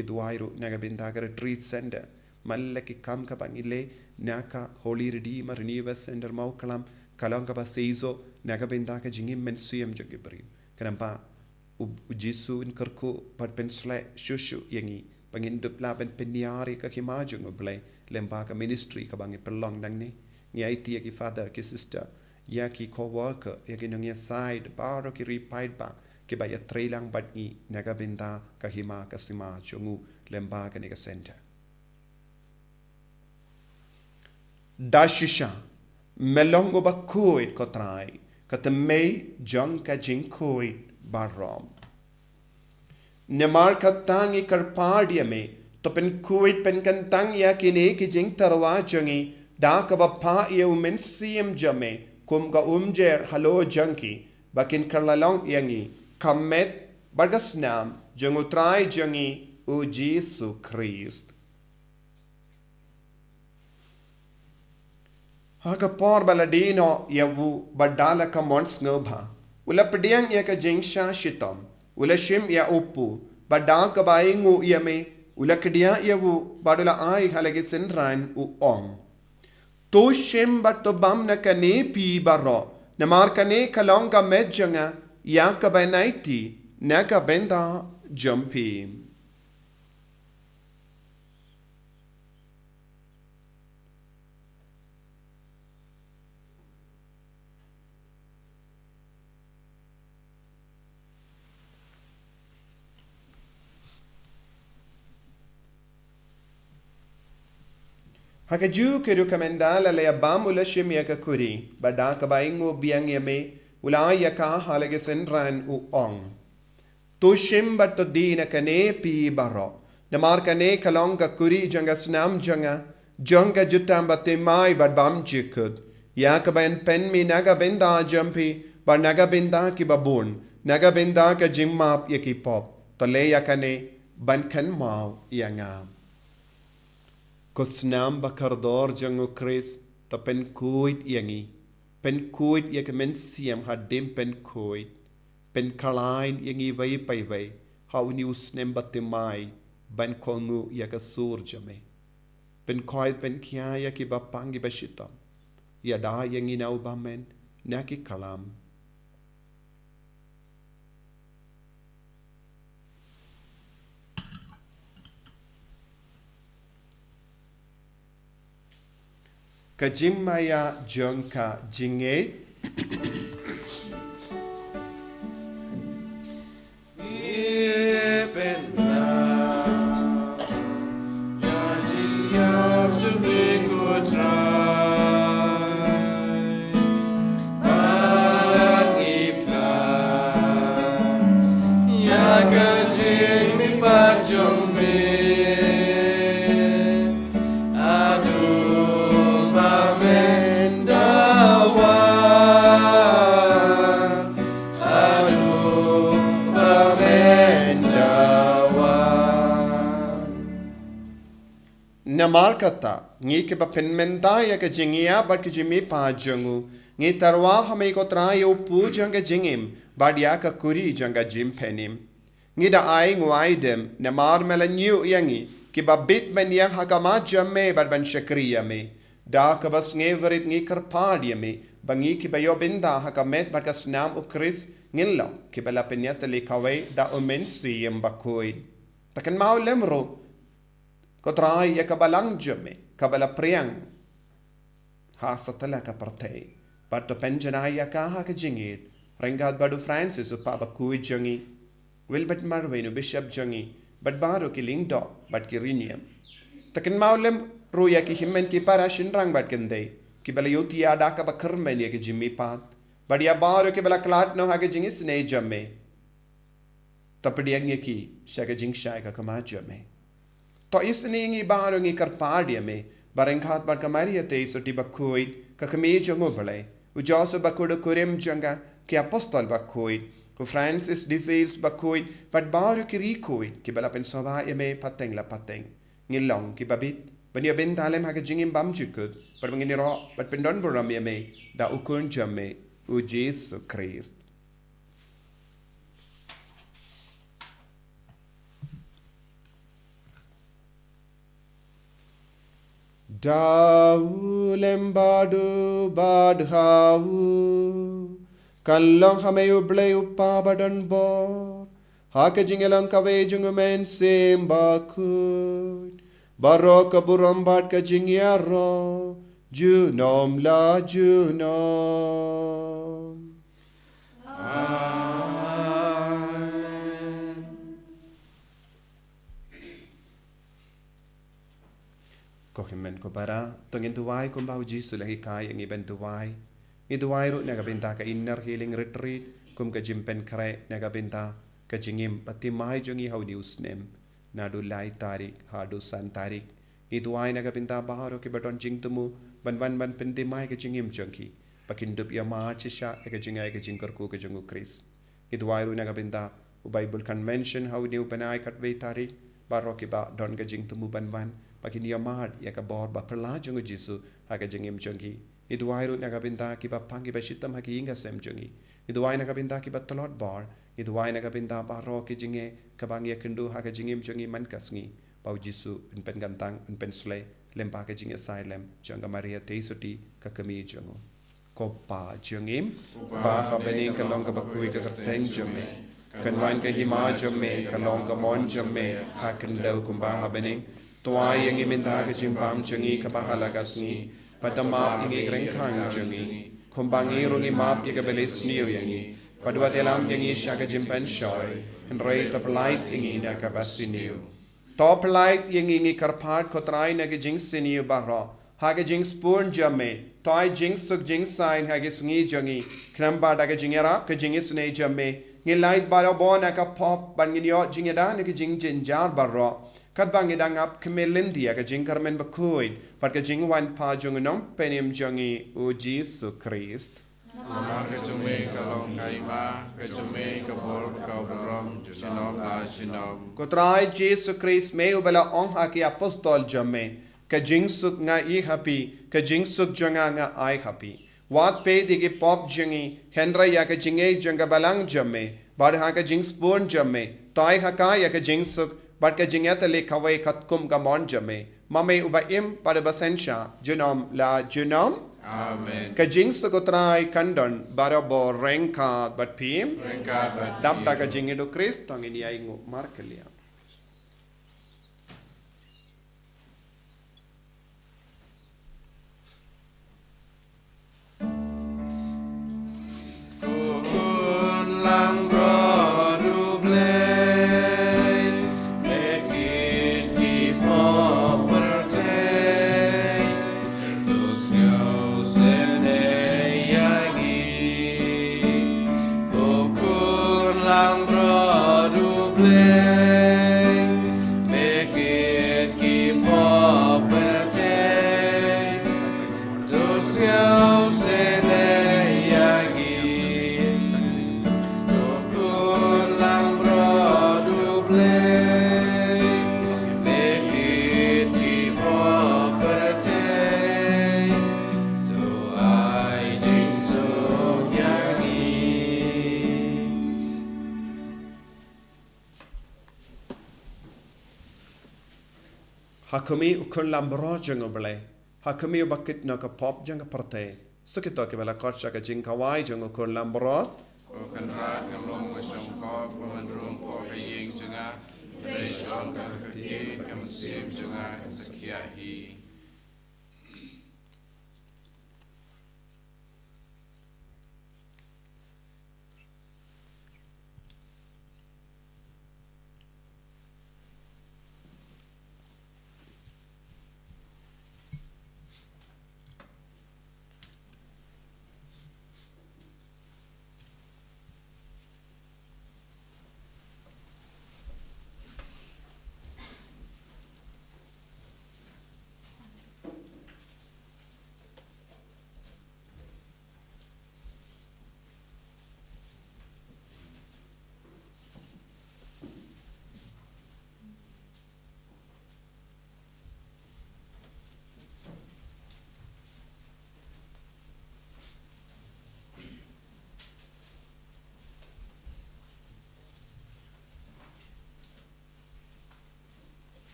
idwairu naga binda ka retreat center malle ki kam ka bangile naka holy redeemer renewal center maukalam kalanga ba seizo naga binda ka jingim men siem jogibri kanampa ujisu in kerku pat pensle shushu yangi bangin dupla ben peniari ka kimajung oble lemba ka ministry ka bangi pelong dangne ngi IT ki father ki sister ya ki co-worker ya ki nongya side baro ki repaid ba ki ba ya trailang bat ni naga binda ka hima ka sima chungu lemba ka ni ka center dashisha melongo Bakhuid ko trai kata mei jong ka jing koi barom. Nemar katangi karpadia me, to pen kuit pen kantang ya kine ki jing tarwa jangi, da ka bapa ya umen siem jame, kum ka umjer halo jangki, bakin karlalong yangi, kamet bargas nam, jang utrai jangi, o Jesu Christ. Haka por baladino yavu badala ka mons ngobha, ula pediang ya ka jing sha shitom, ula shim ya upu, badang ka baingu ya me, ula kedia yavu badula ai halagi senran u ong. To shim bat to bam na kane pi baro, na mar kane kalong ka medjanga, ya ka bainaiti, na ka benda jumpi. Haka juu ke rekomendala le abam ula shimya ka kuri, bada ka baingo biang yame, ula ya ka halage senran u ong. To shim bat to di na kane pi baro, na mar kane kalong ka kuri janga snam janga jutam bate mai bad bam jikud, ya ka bain pen mi naga benda jampi, bar naga benda ki babun, naga benda ka jimmap ya ki pop, to le ya kane ban kan mau ya ngam. Kosnam bakardor jango Chris ta pen kuit yangi. Pen kuit yak men siam hadim pen kuit. Pen kalain yangi vai pai vai. Hau ni usnem batimai ban kongu yak asur jame. Pen kuit pen kia yaki bapangi bashitam. Yada yangi nau bamen naki kalam. Kajimaya jongka jinge Namar kata, ngi ke ba penmenta ya ke jingia ba ke jimi pa jangu, ngi tarwa hame ko tra yo pu janga jingim, ba dia ka kuri janga jim penim. Ngi da ai ngwai dem, namar mela nyu yangi, ki ba bit men yang hakama jamme ba ban shakriya me. Da ka bas ngi verit ngi karpadi me, ba ngi ki ba yo binda hakamet ba ka snam ukris ngillo, ki ba la penyata le kawe da umensi yam Bakhuid. Takan mau lemro, Kotrai ya kabalang jame, kabala priang. Hasatala ka partay. Pato penjanay ya kaha ka jingid. Rengad badu Francis upa Bakhuid jangi. Wilbert Marvin Bishop jangi. But baro ki lingdo, but ki riniam. Takin maulem ruya ki himmen ki para shinrang bat kende. Ki bala yuti ya daka ba kermen ya ki jimmy pat. But ya baro ki bala klat no ha ka jingis ne jame. Tapadiang ya ki, siya ka jing siya ka kama jame. To isni ngi baro ngi karpadia me barenghat bar kamaria te soti Bakhuid ka Kmie jongo bale u joso Bakhuid kurem janga ki apostol Bakhuid u Francis disease Bakhuid but baro ki rikoid ki bala pen soba me pateng la pateng ngi long ki babit bania ben talem ha jingim bam jikut par ngi ro but pen don boram me da ukun jamme u Jesu Christ. Dau lembadu badhau Kallang hame uble upa badan bor Hake jingelang kawe jungumen sim Bakhuid Barok kaburam bad ka jingyaro Junom la junom Ko himen ko bara tongin tuwai kung bau Jesu lahi kaya ang iben tuwai Itu wairu nagabinta ka inner healing retreat kum ka jimpen kare nagabinta ka jingim pati mai jongi hau news nem nadu lai tarik hadu san tarik. Itu wai nagabinta baharo ki baton jing temu ban penti mai ka jingim jongi pakindup ya ma chisha ka jingai ka jingkarku ka jongu Chris. Itu wairu nagabinta Bible convention hau new panai kat ve tarik baro ki ba don ka jing temu ban pakin ya ma ya ka bor ba perla jongu Jisu ha ka jingim jongi. Itu wairu nagabinta ki ba pangi ba shitam ha ki inga sem jongi. Itu wai nagabinta ki ba tolot bar. Itu wai nagabinta baro ki jinge ka bangi ya kendu ha ka jingim jongi man kasngi. Pau Jisu pen gantang pen slay lempa ka jinge silem jonga Maria teisuti ka Kmie jongo. Ko pa jongim ba ka bening ka long ka Bakhuid ka kerteng jome. Kan wan ka hima jome ka long ka mon jome ha kendau kumba ha bening. Tuai yang iminta ka jimpam jongi ka bahalagasngi. Pada map ingi rengkang jongi. Kumbangi rungi map ka belis niu yangi. Pada dalam yangi syaka jimpan shoy. En rei top light ingi na ka basiniu. Top light yang ingi karpat kotrai na ka jing siniu barro. Ha ka jing spoon jame. Toy jing suk jing sign ha ka sngi jongi. Knamba da ka jingera ka jing isne jame. Ngi light baro bo na ka pop ban ngi yo jingeda na ka jing jinjar barro. Kat bang idang ap kemelindia ka jing karmen Bakhuid. Pat ka jing wan pa jong nom penim jongi u Jesu Christ. Mama kecume kalong kaima, kecume kabor kau berom, chinom la chinom. Kotrai Jesu Christ me ubala ong haki apostol jame. Ka jing suk nga I happy, ka jing suk jonga nga I happy. Wat pe digi pop jongi, Henry ya ka jinge jonga Balang jame. Bad ha ka jing spoon jame. Tai haka ya ka jing suk. But ka jingeta le kawai katkum ka mon jame. Mame ubaim pada basensha junom la junom. Amen. Ka jing sukotrai kandon barabo rengka bat pim. Rengka bat Dap da ka jing edo Christ tong ini aingu markelia. Kukun lang brodu blay, mekit ki popertay, tus yo sene yangi. Kukun lang brodu blay, mekit ki popertay, tus yo sene yangi. Kukun lang brodu blay, mekit ki popertay, tu ai jing suk yangi. Hakumi ukun lambro jongo bele. Hakumi ubakit na ka pop jonga parte. Sukito ke bala kocha ka jing kawai jongo kun lambro. Bukan rat ngamlong masong kok, pemandrung kok kaying jenga, Reishon kakati kamsim jenga sakiahi.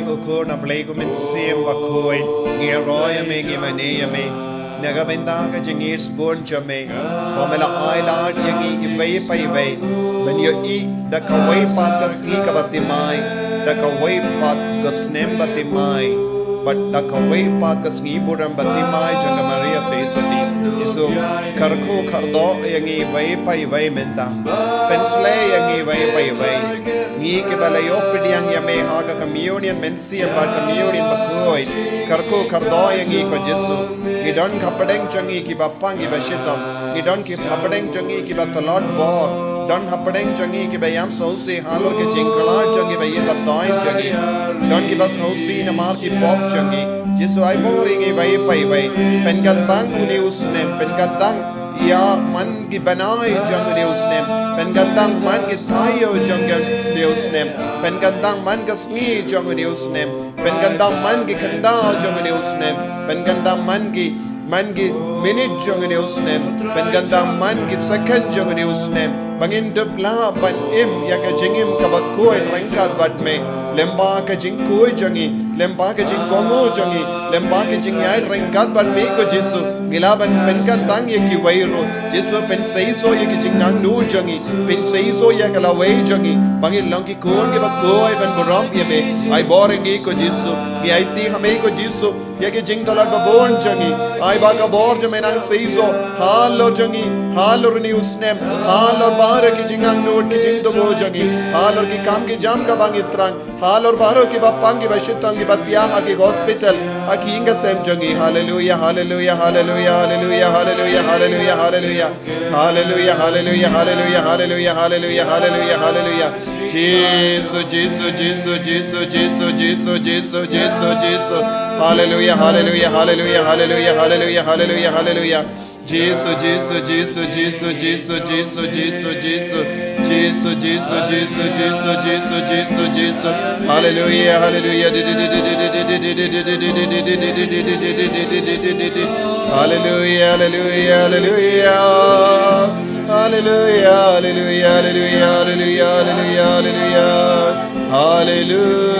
ukur na play ko min sim Bakhuid ngi roy me ngi mane me naga benda ka jingir spon chame pamela ailat yangi ibai pai bai ben yo I da kawai pat ka sngi ka batimai da kawai pat ka snem batimai but da kawai pat ka sngi buram batimai janga Maria te soti isu karko kardo yangi bai pai bai menda pensle yangi bai pai bai ngi ke balayo pidiang yame ha ka communion mensi ba communion Bakhuid karko kardo yangi ko Jesu ngidon kapadeng changi ki bapang ki bashitam ngidon ki kapadeng changi ki batalon bor don hapadeng changi ki bayam sosi halor ke jingkala changi bayi batoin changi don ki bas hosi na mar ki pop changi Jesu ai boring bai pai bai pengandang uni usne pengandang ya man ki banai jang ni usne pengandang man ki sayo jang ni usne pengandang man ka sngi jang ni usne pengandang man ki kanda jang ni usne pengandang man ki minute jang ni usne pengandang man ki second jang ni usne bangin depla ban im ya ka jingim ka Bakhuid rangkat bat me lemba ka jing koi jangi lemba ka jing kongo jangi lemba ka jing yai rangkat bat me ko Jesu gilaban pengandang ye ki wairo Jesu pen seiso ye ki jing nang nu jangi pen seiso ye ka la wei jangi bangin lang ki kon ke Bakhuid ban boram ye me ai boring ko Jesu bi ai ti hame ko Jesu ye ki jing talat ba bon jangi ai ba ka bor je menang seiso halo jangi halo ni usnem halo bar ki jing ang nu ki jing do bo jangi halo ki kam ki jam ka bang itrang halo baro ki bapang ki bashitang ki batia ha ki hospital ha ki inga sem jangi hallelujah hallelujah hallelujah hallelujah hallelujah hallelujah hallelujah hallelujah hallelujah hallelujah hallelujah hallelujah hallelujah hallelujah Jesus Jesus Jesus Jesus Jesus Jesus Jesus Jesus Jesus hallelujah hallelujah hallelujah hallelujah hallelujah hallelujah hallelujah Jesus Jesus Jesus Jesus Jesus Jesus Jesus Jesus Jesus Jesus Jesus Jesus Jesus Jesus Jesus hallelujah hallelujah hallelujah hallelujah hallelujah hallelujah hallelujah hallelujah hallelujah hallelujah hallelujah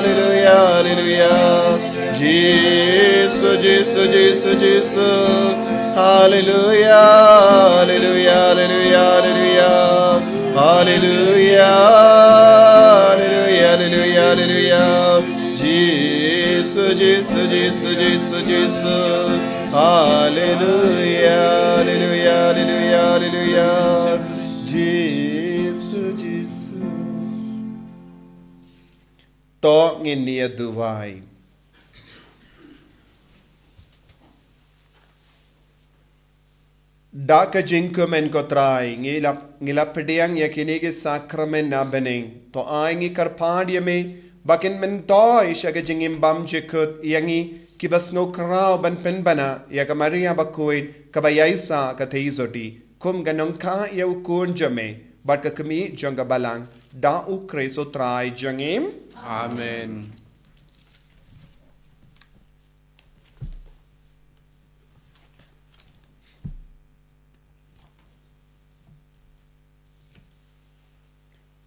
hallelujah hallelujah Jesus Jesus Jesus Jesus hallelujah hallelujah hallelujah hallelujah hallelujah hallelujah hallelujah hallelujah Jesus Jesus Jesus Jesus Jesus hallelujah hallelujah hallelujah hallelujah Jesus Jesus to nginia duwai Daka jinkumen ko trai ngila pediang yakini ke sakramen na beneng to aingi karpad yame bakin men toy shaga jingim bam jikut yangi kibas no krao ban pen bana ya ka Maria Bakhuid kabayaisa ka theizoti kum ganong ka ya ukun jame bat ka Kmie jonga Balang da ukre so trai jangim Amen.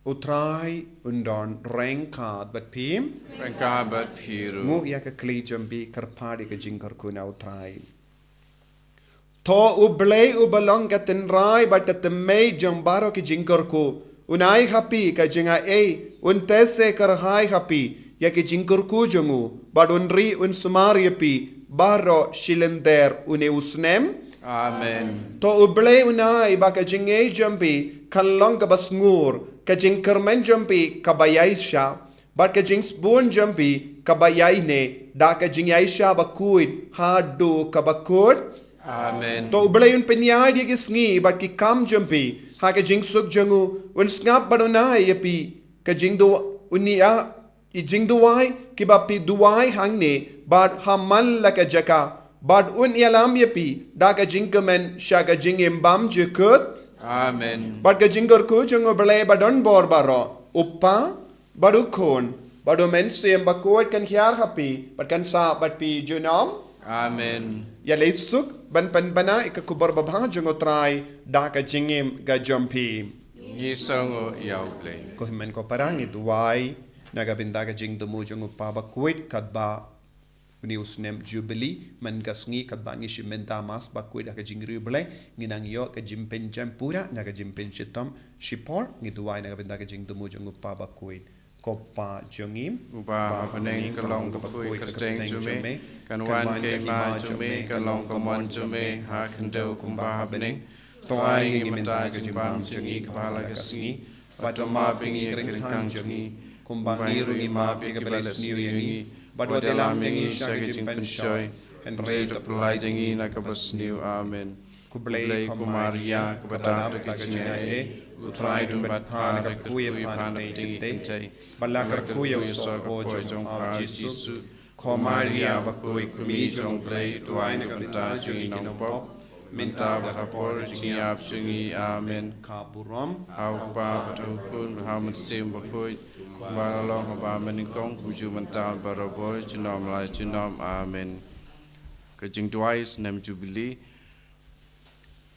Utrai undon rengkat bat pim Rengkabat piru. mu ya ka kli jambi karpadi ka jingkar kuna utrai to ublei ubalong ka tenrai bat te mei jambaro ki jingkar ko unai happy ka jinga e un tese kar hai happy ya ki jingkar ko jangu bat unri un sumari pi baro shilender une usnem Amen. to ublei unai ba ka jinge jambi kan long ka bas ngur ka jing kermen jambi kabayai sha bat ka jing spoon jambi kabayai ne da ka jing yaisha Bakhuid ha do ka Bakhuid Amen. to ublei un penyai dia ki sngi bat ki kam jambi ha ka jing suk jangu un snap badonai yapi ka jing do unia I jing duwai ki ba pi duwai hang ne bat hamal la ka jaka bat un yalam yapi da ka jing kemen sha ka jing imbam jekut Amen. Bat ka jingkar ku jungo belai badon bor baro uppa badu kon badu men sem Bakhuid kan hiar happy bat kan sa bat pi junom Amen. ya leisuk ban pan bana ikakubar babha jungo trai da ka jingim ga jompi Yisongo yauble. ko himen ko parang itu wai nagabinda ka jing temu jong upa Bakhuid kadba Unius nem Jubilee man kasngi kadba ngi shimenta mas Bakhuid ka jing rible nginang yo ka jimpen jampura naga jimpen shitom shipor ngituai nagabinda ka jing temu jong upa Bakhuid Kopa jongim Uba Baneng Kalong Bakhuid Kasteng Jume Kanwan Kema Jume Kalong Komon Jume Hakendo Kumba Baneng Toai ngi menta ka jimbam jongi kepala kasngi Batoma pingi kengkang jongi Kumbangi rungi ma piga beles niu yangi Badwa delam yangi syagi jimpen shoy Henry tepelai jengi nakabas niu amen Kublai kumaria kebatam tekajingai Utrai dumbat pan kuya pan tingi tintai Balakar kuya usoko jong av Jisu Komaria bakui kumi jong blai tuai nakabita jongi nongpop Minta berapor jingi ap jingi amen Kaburam Hau pa batukun hau mensim Bakhuid Baralong ba meningkong kuju mental baraboy jinom lai jinom amen Kejing duais nem Jubilee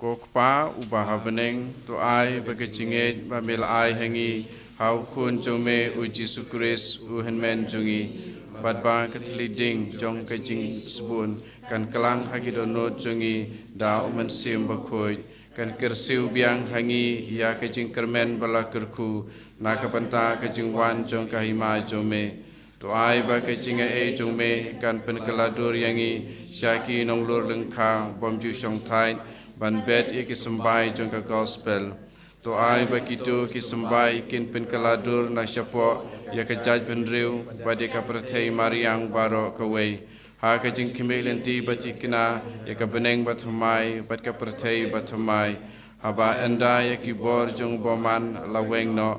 Kokpa ubah beneng tu ai bakejinget bamil ai hangi hau kun jome u Jesu Kris u henmen jungi badba ketliding jong kejing sebun kan kelang hagi donot jungi da mensim Bakhuid kan kersiu biang hangi ya kejing kermen bala kerku na kapenta kejing wan jong kahima jome tu ai ba kejing e jome kan penkeladur yangi syaki nonglur lengkang bom ju song tain ban bet iki sembai jong ka gospel tu ai ba kitu ki sembai kin penkeladur na syapo ya kejaj benriu bade ka perthei mariang baro kawei ha kejing Kmie lenti bati kena ya ka beneng bathmai bat ka perthei bathmai haba enda ya ki bor jong boman laweng no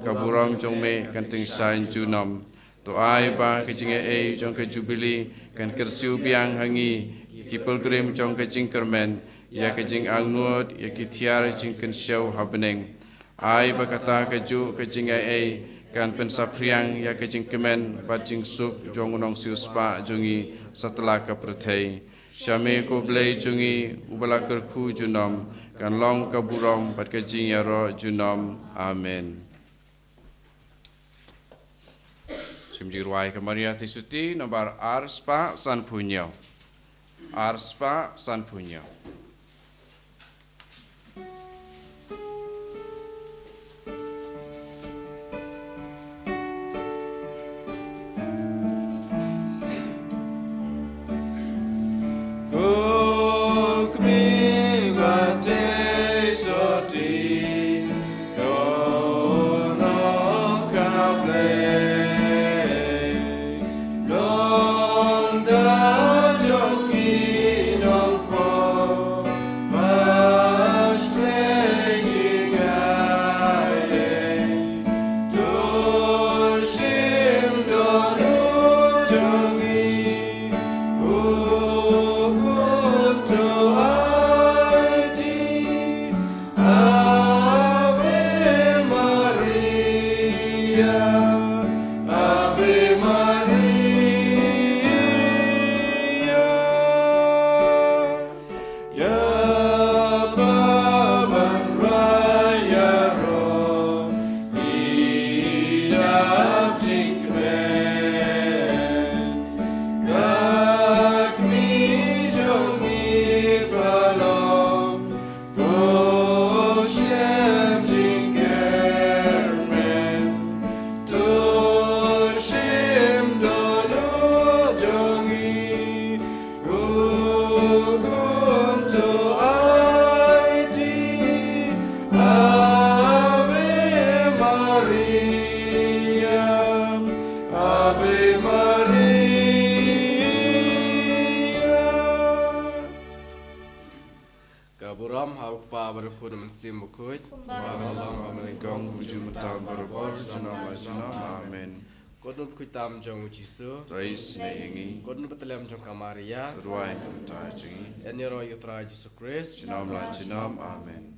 kaburam jong me kan ting sain junom tu ai ba kejing e jong ka Jubilee kan kersiu biang hangi ki pilgrim jong ka jing kermen ya kejing angut ya ki tiar jing kan show habeneng ai ba kata keju kejing e kan pensapriang ya kejing kemen bajing sup jong unong siuspa jongi setelah ke perthei syame ko blai jongi ubala kerku junom kan long kaburom bat kejing ya ro junom amen simjiruai kamaria tisuti nomor arspa san punyo Kaburam hauk pa berfun mensim Bakhuid Baralong ba meningkong kuju mental baraboy jinom lai jinom amen Kodun kuitam jong Jisu Rais neyengi Kodun petelem jong Kamaria Ruai nam ta jingi Eniro yutra Jesu Kris jinom lai jinom amen